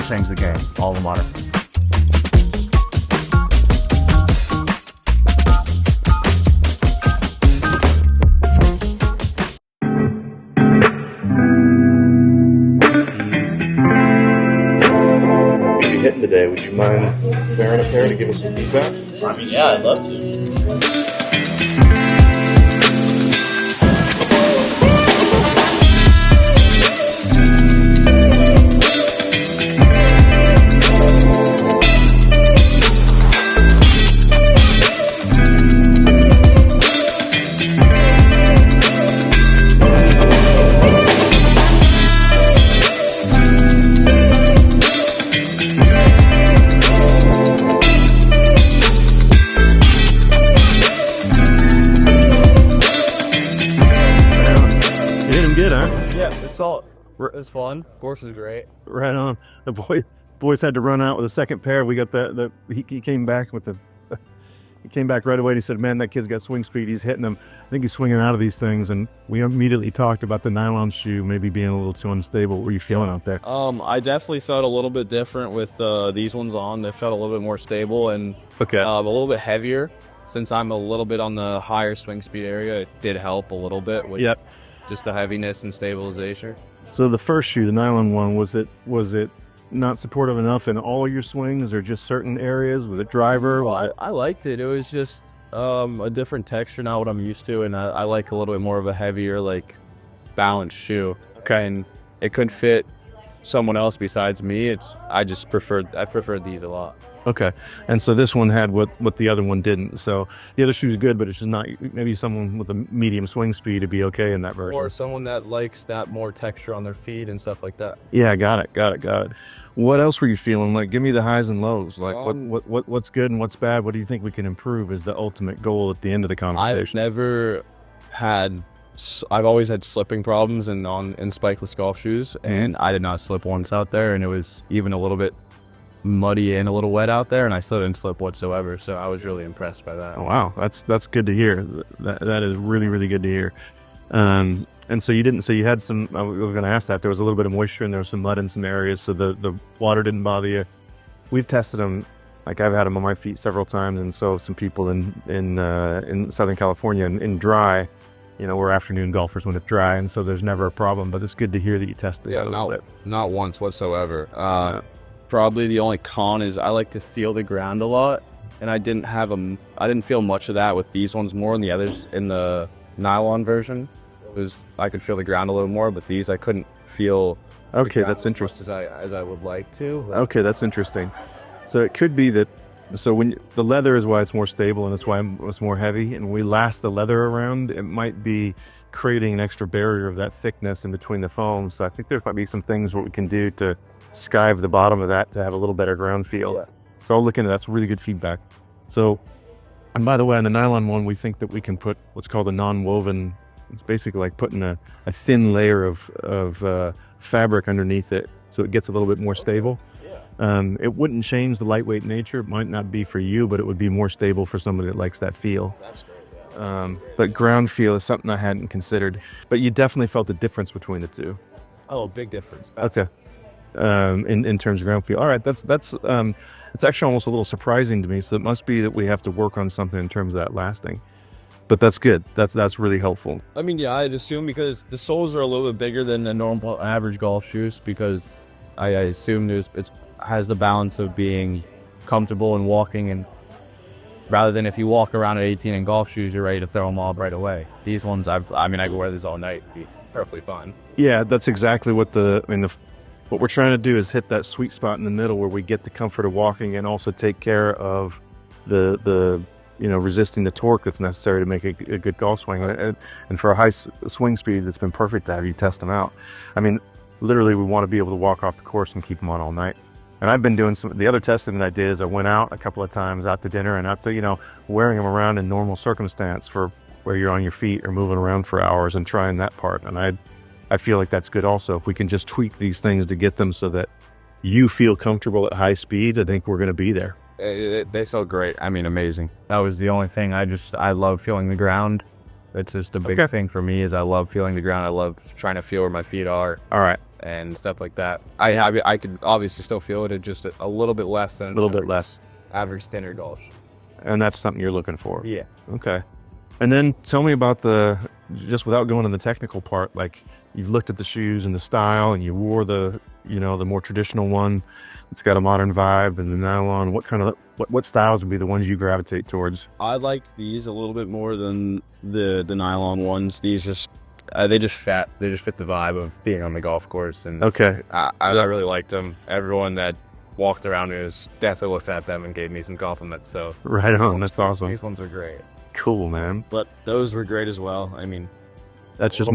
change the game. Alma Mater. Hitting today. Would you mind wearing a pair to give us some feedback? I mean, yeah, I'd love to. It's fun. Course is great. Right on. The boys had to run out with a second pair. We got he came back with he came back right away and he said, man, that kid's got swing speed. He's hitting them. I think he's swinging out of these things. And we immediately talked about the nylon shoe maybe being a little too unstable. What were you feeling out there? I definitely felt a little bit different with these ones on. They felt a little bit more stable and a little bit heavier. Since I'm a little bit on the higher swing speed area, it did help a little bit with just the heaviness and stabilization. So the first shoe, the nylon one, was it not supportive enough in all your swings or just certain areas with a driver? Well, I liked it. It was just a different texture, not what I'm used to, and I like a little bit more of a heavier, like, balanced shoe. Okay, and it could fit someone else besides me. I preferred these a lot. Okay, and so this one had what the other one didn't. So the other shoe's good, but it's just not. Maybe someone with a medium swing speed would be okay in that version. Or someone that likes that more texture on their feet and stuff like that. Yeah, got it. What else were you feeling? Like, give me the highs and lows. Like, what's good and what's bad? What do you think we can improve is the ultimate goal at the end of the conversation? I've always had slipping problems in spikeless golf shoes, and I did not slip once out there, and it was even a little bit muddy and a little wet out there, and I still didn't slip whatsoever. So I was really impressed by that. Oh, wow, that's good to hear. That is really, really good to hear. And so you didn't. So you had some. I was going to ask that. There was a little bit of moisture and there was some mud in some areas, so the water didn't bother you. We've tested them. Like, I've had them on my feet several times, and so have some people in Southern California in dry. You know, we're afternoon golfers when it's dry, and so there's never a problem. But it's good to hear that you tested that a little bit. Not once whatsoever. Probably the only con is I like to feel the ground a lot, and I didn't feel much of that with these ones more than the others in the nylon version. I could feel the ground a little more, but these I couldn't feel. Okay, that's interesting. As I would like to. Okay, that's interesting. So it could be that. So when the leather is why it's more stable and that's why it's more heavy, and we last the leather around, it might be creating an extra barrier of that thickness in between the foam. So I think there might be some things what we can do to skive the bottom of that to have a little better ground feel. Yeah. So I'll look into that. That's really good feedback. So, and by the way, on the nylon one, we think that we can put what's called a non-woven. It's basically like putting a thin layer of fabric underneath it, so it gets a little bit more stable. It wouldn't change the lightweight nature. It might not be for you, but it would be more stable for somebody that likes that feel. That's great. Yeah. But ground feel is something I hadn't considered. But you definitely felt the difference between the two. Oh, big difference. Okay. In terms of ground feel. All right, that's it's actually almost a little surprising to me. So it must be that we have to work on something in terms of that lasting. But that's good. That's really helpful. I mean, yeah, I'd assume because the soles are a little bit bigger than the normal average golf shoes, because I assume it has the balance of being comfortable and walking, and rather than if you walk around at 18 in golf shoes, you're ready to throw them all right away. These ones, I could wear these all night, be perfectly fine. Yeah, that's exactly what what we're trying to do is hit that sweet spot in the middle where we get the comfort of walking and also take care of the resisting the torque that's necessary to make a good golf swing. And for a high swing speed, it's been perfect to have you test them out. I mean, literally, we want to be able to walk off the course and keep them on all night. And I've been doing the other testing that I did is I went out a couple of times out to dinner and out to, wearing them around in normal circumstance for where you're on your feet or moving around for hours and trying that part. And I feel like that's good also. If we can just tweak these things to get them so that you feel comfortable at high speed, I think we're going to be there. They felt great. I mean, amazing. That was the only thing. I love feeling the ground. It's just a big thing for me is I love feeling the ground. I love trying to feel where my feet are. All right. and stuff like that. I could obviously still feel it at just a little bit less than A little bit less. average standard golf shoe. And that's something you're looking for. Yeah. Okay. And then tell me about just without going in the technical part, like you've looked at the shoes and the style and you wore the more traditional one. It's got a modern vibe and the nylon. What styles would be the ones you gravitate towards? I liked these a little bit more than the nylon ones. These they just fit the vibe of being on the golf course. And Okay. I really liked them. Everyone that walked around me definitely looked at them and gave me some compliments. So Right on. That's awesome. these ones are great. Cool, man. But those were great as well. I mean, That's just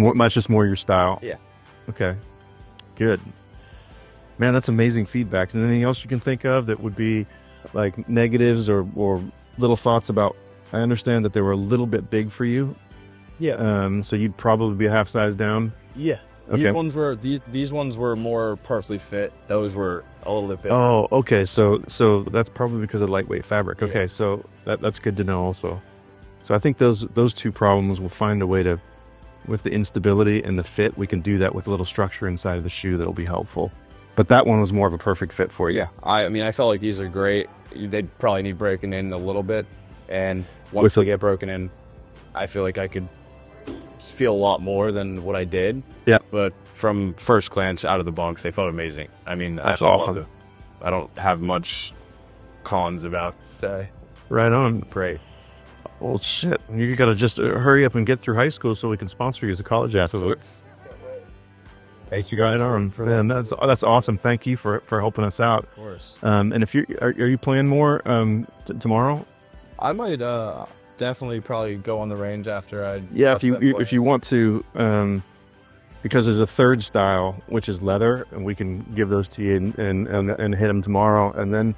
more your style. Yeah. Okay. Good. Man, that's amazing feedback. And anything else you can think of that would be like negatives or little thoughts about? I understand that they were a little bit big for you. Yeah. So you'd probably be a half size down. Yeah. Okay. These ones were more perfectly fit. Those were a little bit big. Oh, okay. So that's probably because of lightweight fabric. Yeah. Okay. So that's good to know also. So I think those two problems will find a way to, with the instability and the fit, we can do that with a little structure inside of the shoe that'll be helpful. But that one was more of a perfect fit for you. Yeah. I mean, I felt like these are great. They'd probably need breaking in a little bit. And once they get broken in, I feel like I could feel a lot more than what I did. Yeah. But from first glance out of the bunks, they felt amazing. I mean, That's awesome. I don't have much cons about say. Right on. Great. Well, shit. You got to just hurry up and get through high school so we can sponsor you as a college athlete. Thank you Right on. Man, that's awesome. Thank you for helping us out. Of course. And if are you playing more tomorrow? I might definitely probably go on the range after I. Yeah, if you want to, because there's a third style which is leather, and we can give those to you and hit them tomorrow. And then,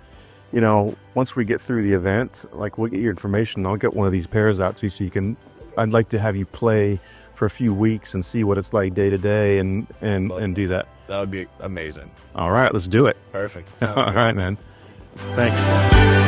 once we get through the event, like we'll get your information. I'll get one of these pairs out to you so you can. I'd like to have you play for a few weeks and see what it's like day to day and do that. That would be amazing. All right, let's do it. Perfect. All right, man. Thanks.